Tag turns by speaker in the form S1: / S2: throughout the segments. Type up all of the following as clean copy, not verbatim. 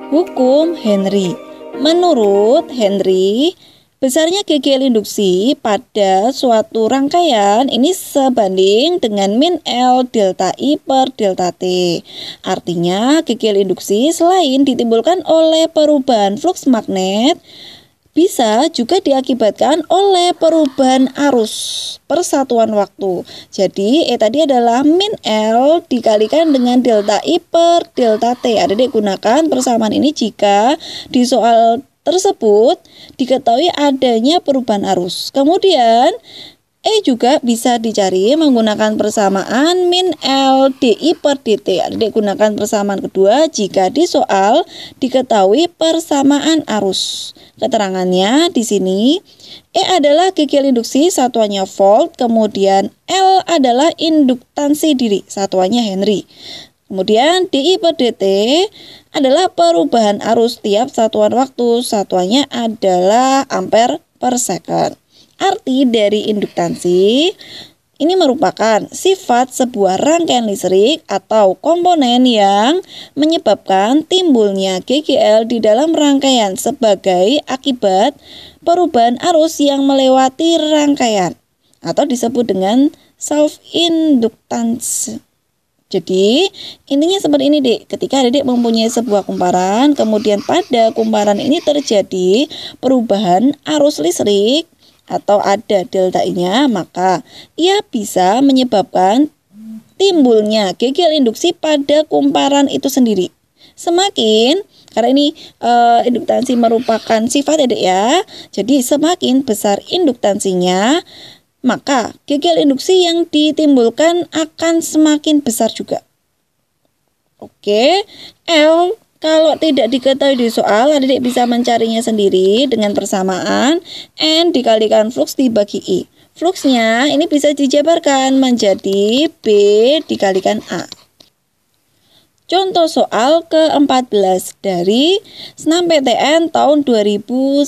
S1: Hukum Henry. Menurut Henry, besarnya GGL induksi pada suatu rangkaian ini sebanding dengan min L delta I per delta T. Artinya GGL induksi selain ditimbulkan oleh perubahan fluks magnet, bisa juga diakibatkan oleh perubahan arus persatuan waktu. Jadi tadi adalah min L dikalikan dengan delta I per delta T. Adik-adik gunakan persamaan ini jika di soal tersebut diketahui adanya perubahan arus. Kemudian juga bisa dicari menggunakan persamaan min L DI per DT. Adik gunakan persamaan kedua jika di soal diketahui persamaan arus. Keterangannya di sini adalah GGL induksi, satuannya volt, kemudian L adalah induktansi diri, satuannya Henry. Kemudian DI per DT adalah perubahan arus tiap satuan waktu, satuannya adalah ampere per second. Arti dari induktansi ini merupakan sifat sebuah rangkaian listrik atau komponen yang menyebabkan timbulnya GGL di dalam rangkaian sebagai akibat perubahan arus yang melewati rangkaian atau disebut dengan self-inductance. Jadi intinya seperti ini, Dek. Ketika Adik mempunyai sebuah kumparan, kemudian pada kumparan ini terjadi perubahan arus listrik atau ada delta I-nya, maka ia bisa menyebabkan timbulnya GGL induksi pada kumparan itu sendiri. Semakin, karena ini induktansi merupakan sifat ya, jadi semakin besar induktansinya, maka GGL induksi yang ditimbulkan akan semakin besar juga. Oke, L kalau tidak diketahui di soal, adik bisa mencarinya sendiri dengan persamaan N dikalikan flux dibagi I. Fluksnya ini bisa dijabarkan menjadi B dikalikan A. Contoh soal ke-14 dari Senam PTN tahun 2011.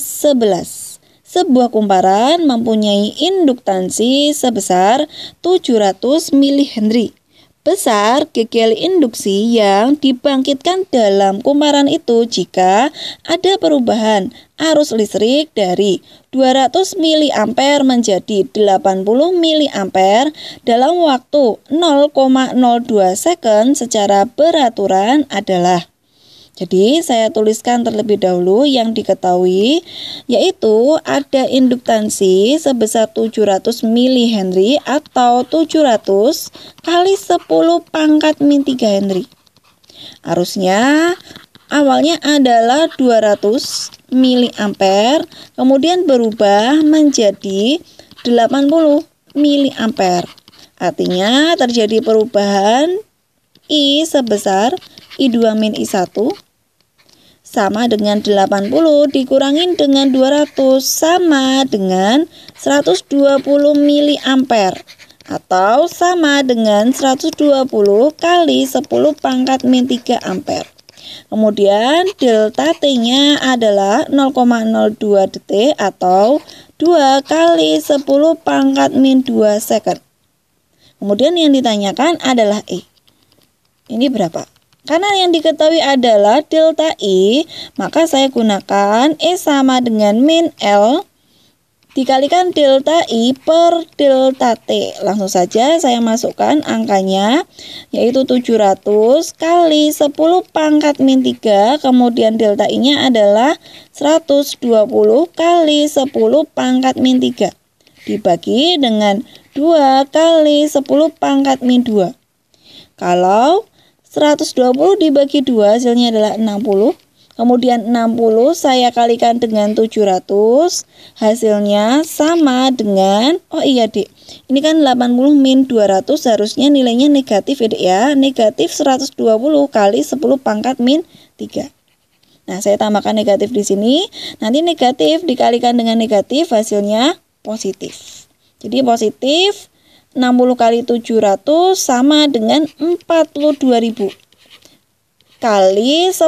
S1: Sebuah kumparan mempunyai induktansi sebesar 700 mH. Besar GGL induksi yang dibangkitkan dalam kumparan itu jika ada perubahan arus listrik dari 200 mA menjadi 80 mA dalam waktu 0,02 second secara beraturan adalah. Jadi saya tuliskan terlebih dahulu yang diketahui, yaitu ada induktansi sebesar 700 mH atau 700 kali 10 pangkat min 3 Henry. Arusnya awalnya adalah 200 mA, kemudian berubah menjadi 80 mA. Artinya terjadi perubahan I sebesar I2 min I1 sama dengan 80 dikurangin dengan 200 sama dengan 120 mA atau sama dengan 120 kali 10 pangkat min 3 ampere. Kemudian delta T-nya adalah 0,02 detik atau 2 kali 10 pangkat min 2 second. Kemudian yang ditanyakan adalah E. Ini berapa? Karena yang diketahui adalah delta I, maka saya gunakan E sama dengan min L dikalikan delta I per delta T. Langsung saja saya masukkan angkanya, yaitu 700 kali 10 pangkat min 3, kemudian delta I-nya adalah 120 kali 10 pangkat min 3, dibagi dengan 2 kali 10 pangkat min 2. Kalau 120 dibagi 2 hasilnya adalah 60. Kemudian 60 saya kalikan dengan 700. Hasilnya sama dengan, oh iya Dek, ini kan 80 min 200 harusnya nilainya negatif ya Dek ya. Negatif 120 kali 10 pangkat min 3. Nah saya tambahkan negatif di sini. Nanti negatif dikalikan dengan negatif hasilnya positif. Jadi positif 60 kali 700 sama dengan 42.000 kali 10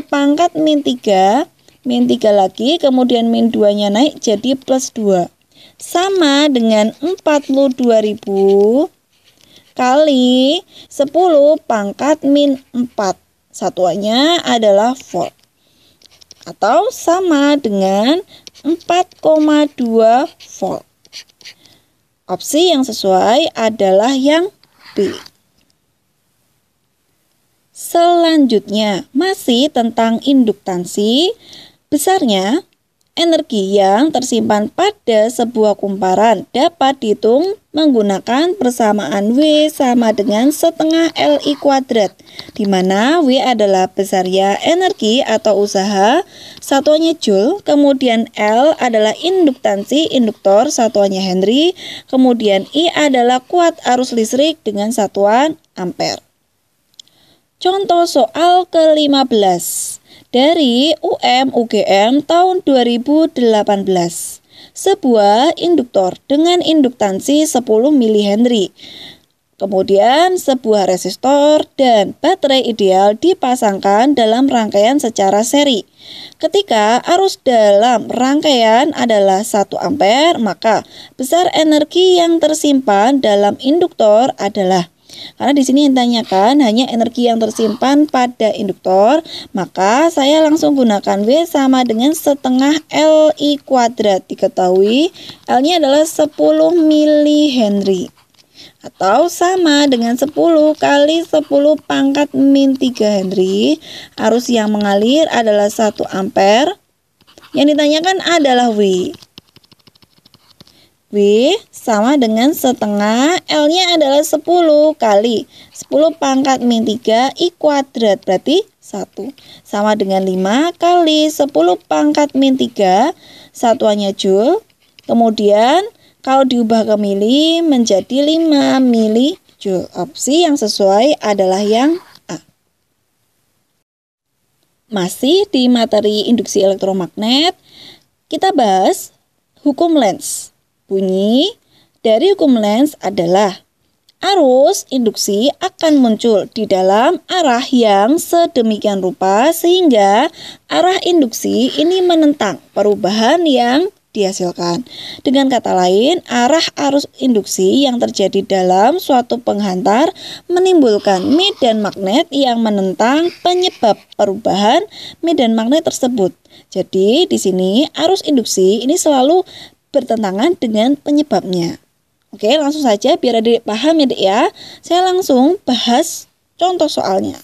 S1: pangkat min 3 lagi, kemudian min 2 nya naik jadi plus 2 sama dengan 42.000 kali 10 pangkat min 4, satuannya adalah volt. atau sama dengan 4,2 volt. Opsi yang sesuai adalah yang B. Selanjutnya, masih tentang induktansi, besarnya energi yang tersimpan pada sebuah kumparan dapat dihitung menggunakan persamaan W sama dengan setengah LI kuadrat, di mana W adalah besarnya energi atau usaha, satuannya Joule, kemudian L adalah induktansi induktor, satuannya Henry, kemudian I adalah kuat arus listrik dengan satuan ampere. Contoh soal ke-15 dari UM/UGM tahun 2018. Sebuah induktor dengan induktansi 10 mH. Kemudian sebuah resistor dan baterai ideal dipasangkan dalam rangkaian secara seri. Ketika arus dalam rangkaian adalah 1 ampere, maka besar energi yang tersimpan dalam induktor adalah, karena di sini ditanyakan hanya energi yang tersimpan pada induktor, maka saya langsung gunakan W sama dengan setengah LI kuadrat. Diketahui L-nya adalah 10 mH atau sama dengan 10 kali 10 pangkat min 3 Henry. Arus yang mengalir adalah 1 ampere. Yang ditanyakan adalah W. W sama dengan setengah, L-nya adalah 10 kali 10 pangkat min 3 I kuadrat, berarti 1. Sama dengan 5 kali 10 pangkat min 3, satuannya Joule. Kemudian kalau diubah ke mili menjadi 5 milijoule. Opsi yang sesuai adalah yang A. Masih di materi induksi elektromagnet, kita bahas hukum Lenz. Bunyi dari hukum Lenz adalah arus induksi akan muncul di dalam arah yang sedemikian rupa sehingga arah induksi ini menentang perubahan yang dihasilkan. Dengan kata lain, arah arus induksi yang terjadi dalam suatu penghantar menimbulkan medan magnet yang menentang penyebab perubahan medan magnet tersebut. Jadi di sini arus induksi ini selalu bertentangan dengan penyebabnya. Oke, langsung saja biar adik paham ya, Dek ya. Saya langsung bahas contoh soalnya.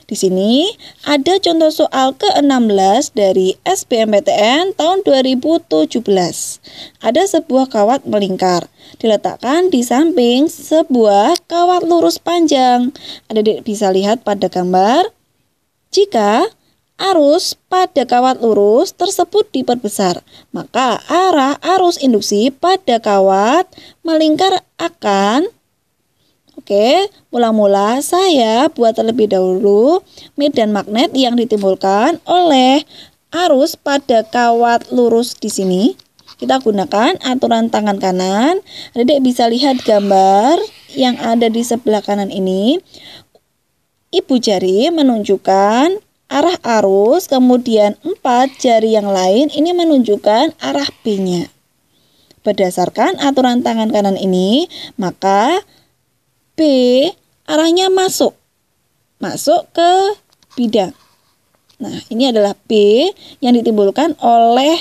S1: Di sini ada contoh soal ke-16 dari SBMPTN tahun 2017. Ada sebuah kawat melingkar, diletakkan di samping sebuah kawat lurus panjang. Adik bisa lihat pada gambar. Jika arus pada kawat lurus tersebut diperbesar, maka arah arus induksi pada kawat melingkar akan, mula-mula saya buat terlebih dahulu medan magnet yang ditimbulkan oleh arus pada kawat lurus di sini. Kita gunakan aturan tangan kanan. Adik bisa lihat gambar yang ada di sebelah kanan ini. Ibu jari menunjukkan arah arus, kemudian 4 jari yang lain ini menunjukkan arah B-nya. Berdasarkan aturan tangan kanan ini, maka B arahnya masuk ke bidang. Nah, ini adalah B yang ditimbulkan oleh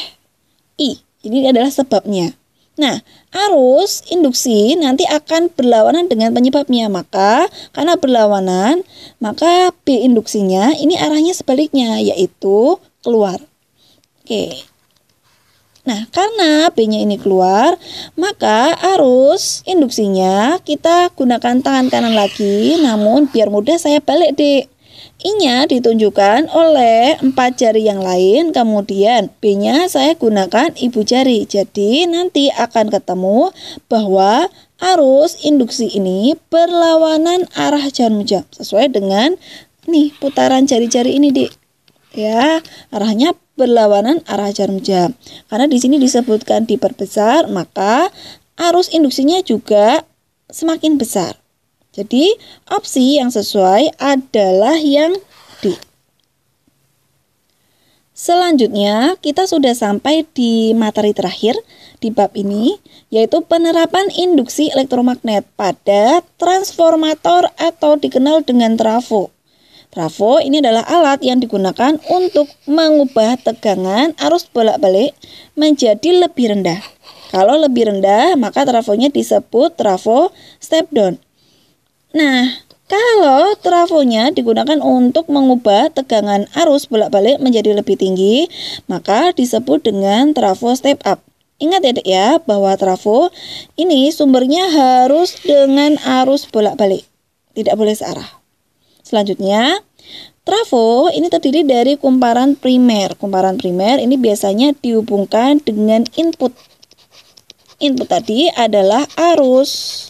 S1: I. Ini adalah sebabnya. Nah, arus induksi nanti akan berlawanan dengan penyebabnya. Maka karena berlawanan, maka B induksinya ini arahnya sebaliknya, yaitu keluar. Nah, karena B-nya ini keluar, maka arus induksinya kita gunakan tangan kanan lagi. Namun biar mudah saya balik, Dek. I-nya ditunjukkan oleh 4 jari yang lain, kemudian B-nya saya gunakan ibu jari. Jadi nanti akan ketemu bahwa arus induksi ini berlawanan arah jarum jam sesuai dengan nih putaran jari-jari ini, Dik. Ya, arahnya berlawanan arah jarum jam. Karena di sini disebutkan diperbesar, maka arus induksinya juga semakin besar. Jadi, opsi yang sesuai adalah yang D. Selanjutnya, kita sudah sampai di materi terakhir di bab ini, yaitu penerapan induksi elektromagnet pada transformator atau dikenal dengan trafo. Trafo ini adalah alat yang digunakan untuk mengubah tegangan arus bolak-balik menjadi lebih rendah. Kalau lebih rendah, maka trafonya disebut trafo step down. Nah, kalau trafonya digunakan untuk mengubah tegangan arus bolak-balik menjadi lebih tinggi, maka disebut dengan trafo step up. Ingat ya Dek ya, bahwa trafo ini sumbernya harus dengan arus bolak-balik, tidak boleh searah. Selanjutnya, trafo ini terdiri dari kumparan primer. Kumparan primer ini biasanya dihubungkan dengan input. Input tadi adalah arus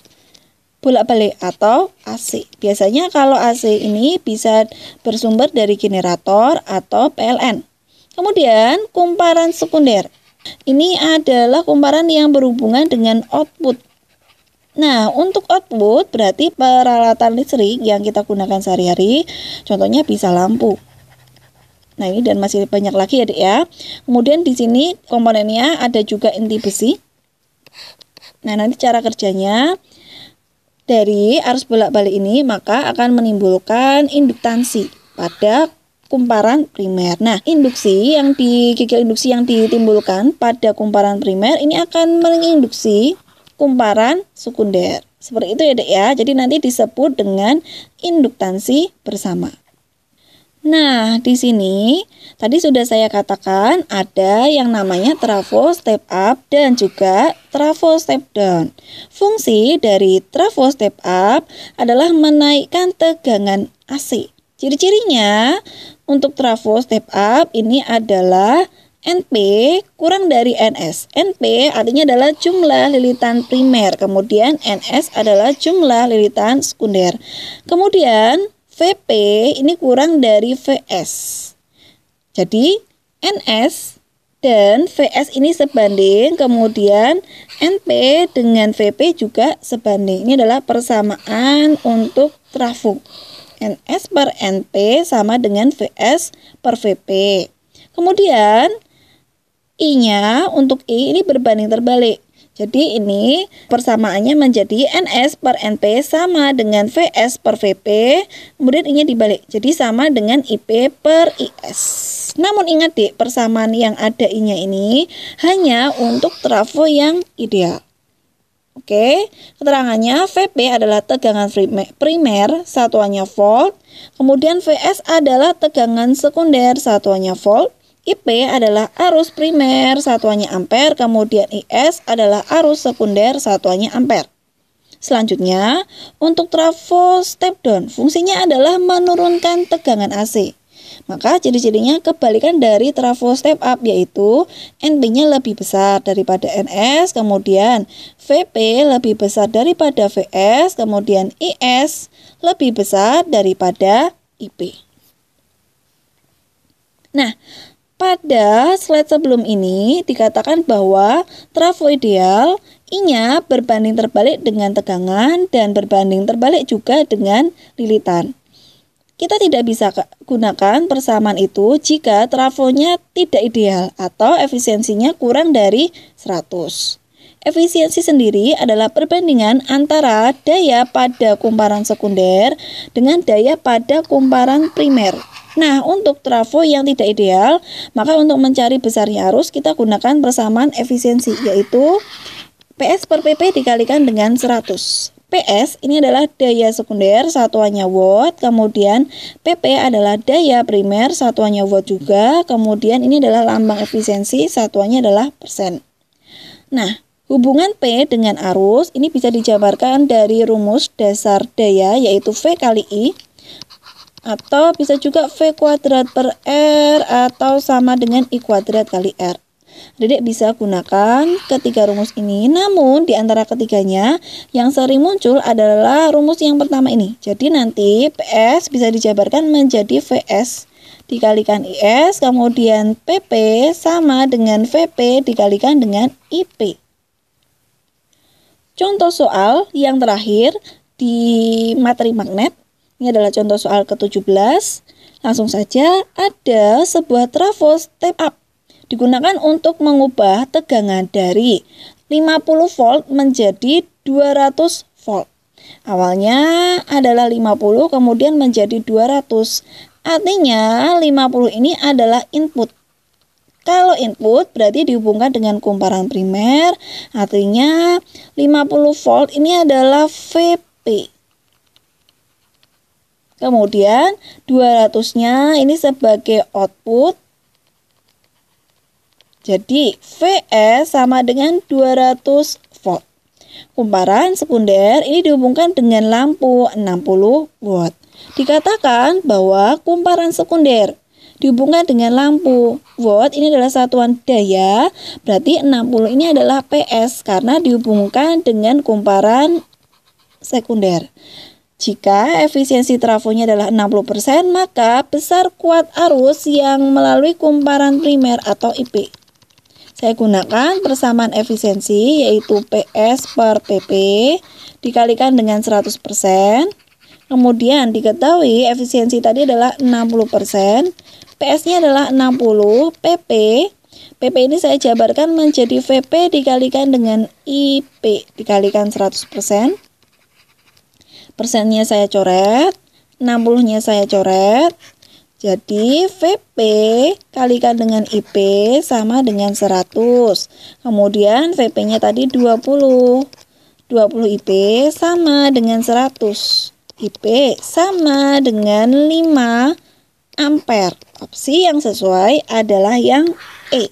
S1: bolak-balik atau AC. Biasanya kalau AC ini bisa bersumber dari generator atau PLN. Kemudian, kumparan sekunder. Ini adalah kumparan yang berhubungan dengan output. Nah, untuk output berarti peralatan listrik yang kita gunakan sehari-hari, contohnya bisa lampu. Nah, ini dan masih banyak lagi ya, Dek ya. Kemudian di sini komponennya ada juga inti besi. Nah, nanti cara kerjanya dari arus bolak-balik ini maka akan menimbulkan induktansi pada kumparan primer. Nah, gigil induksi yang ditimbulkan pada kumparan primer ini akan menginduksi kumparan sekunder. Seperti itu ya Dek ya. Jadi nanti disebut dengan induktansi bersama. Nah, di sini tadi sudah saya katakan ada yang namanya trafo step up dan juga trafo step down. Fungsi dari trafo step up adalah menaikkan tegangan AC. Ciri-cirinya untuk trafo step up ini adalah NP kurang dari NS. NP artinya adalah jumlah lilitan primer, kemudian NS adalah jumlah lilitan sekunder. Kemudian VP ini kurang dari VS. Jadi NS dan VS ini sebanding, kemudian NP dengan VP juga sebanding. Ini adalah persamaan untuk trafo. NS per NP sama dengan VS per VP. Kemudian I-nya untuk I ini berbanding terbalik. Jadi ini persamaannya menjadi NS per NP sama dengan VS per VP. Kemudian I-nya dibalik. Jadi sama dengan IP per IS. Namun ingat Dek, persamaan yang ada I-nya ini hanya untuk trafo yang ideal. Oke, keterangannya VP adalah tegangan primer, satuannya volt. Kemudian VS adalah tegangan sekunder, satuannya volt. IP adalah arus primer, satuannya ampere, kemudian IS adalah arus sekunder, satuannya ampere. Selanjutnya, untuk trafo step down, fungsinya adalah menurunkan tegangan AC. Maka ciri-cirinya kebalikan dari trafo step up, yaitu NP-nya lebih besar daripada NS, kemudian VP lebih besar daripada VS, kemudian IS lebih besar daripada IP. Nah, pada slide sebelum ini dikatakan bahwa trafo ideal I-nya berbanding terbalik dengan tegangan dan berbanding terbalik juga dengan lilitan. Kita tidak bisa gunakan persamaan itu jika trafonya tidak ideal atau efisiensinya kurang dari 100. Efisiensi sendiri adalah perbandingan antara daya pada kumparan sekunder dengan daya pada kumparan primer. Nah, untuk trafo yang tidak ideal, maka untuk mencari besarnya arus kita gunakan persamaan efisiensi, yaitu PS per PP dikalikan dengan 100. PS ini adalah daya sekunder, satuannya watt, kemudian PP adalah daya primer, satuannya watt juga, kemudian ini adalah lambang efisiensi, satuannya adalah persen. Nah, hubungan P dengan arus ini bisa dijabarkan dari rumus dasar daya, yaitu V kali I, atau bisa juga V kuadrat per R atau sama dengan I kuadrat kali R. Dedek bisa gunakan ketiga rumus ini, namun di antara ketiganya yang sering muncul adalah rumus yang pertama ini. Jadi nanti PS bisa dijabarkan menjadi VS dikalikan IS, kemudian PP sama dengan VP dikalikan dengan IP. Contoh soal yang terakhir di materi magnet. Ini adalah contoh soal ke-17. Langsung saja, ada sebuah trafo step up digunakan untuk mengubah tegangan dari 50 volt menjadi 200 volt. Awalnya adalah 50, kemudian menjadi 200. Artinya 50 ini adalah input. Kalau input berarti dihubungkan dengan kumparan primer, artinya 50 volt ini adalah VP. Kemudian 200-nya ini sebagai output. Jadi VS sama dengan 200 volt. Kumparan sekunder ini dihubungkan dengan lampu 60 watt. Dikatakan bahwa kumparan sekunder dihubungkan dengan lampu watt ini adalah satuan daya, berarti 60 ini adalah PS karena dihubungkan dengan kumparan sekunder. Jika efisiensi trafonya adalah 60%, maka besar kuat arus yang melalui kumparan primer atau IP. Saya gunakan persamaan efisiensi yaitu PS per PP dikalikan dengan 100%. Kemudian diketahui efisiensi tadi adalah 60%. PS-nya adalah 60, PP ini saya jabarkan menjadi VP dikalikan dengan IP dikalikan 100%. Persennya saya coret, 60-nya saya coret. Jadi VP kalikan dengan IP sama dengan 100. Kemudian VP-nya tadi 20. 20 IP sama dengan 100. IP sama dengan 5 ampere. Opsi yang sesuai adalah yang E.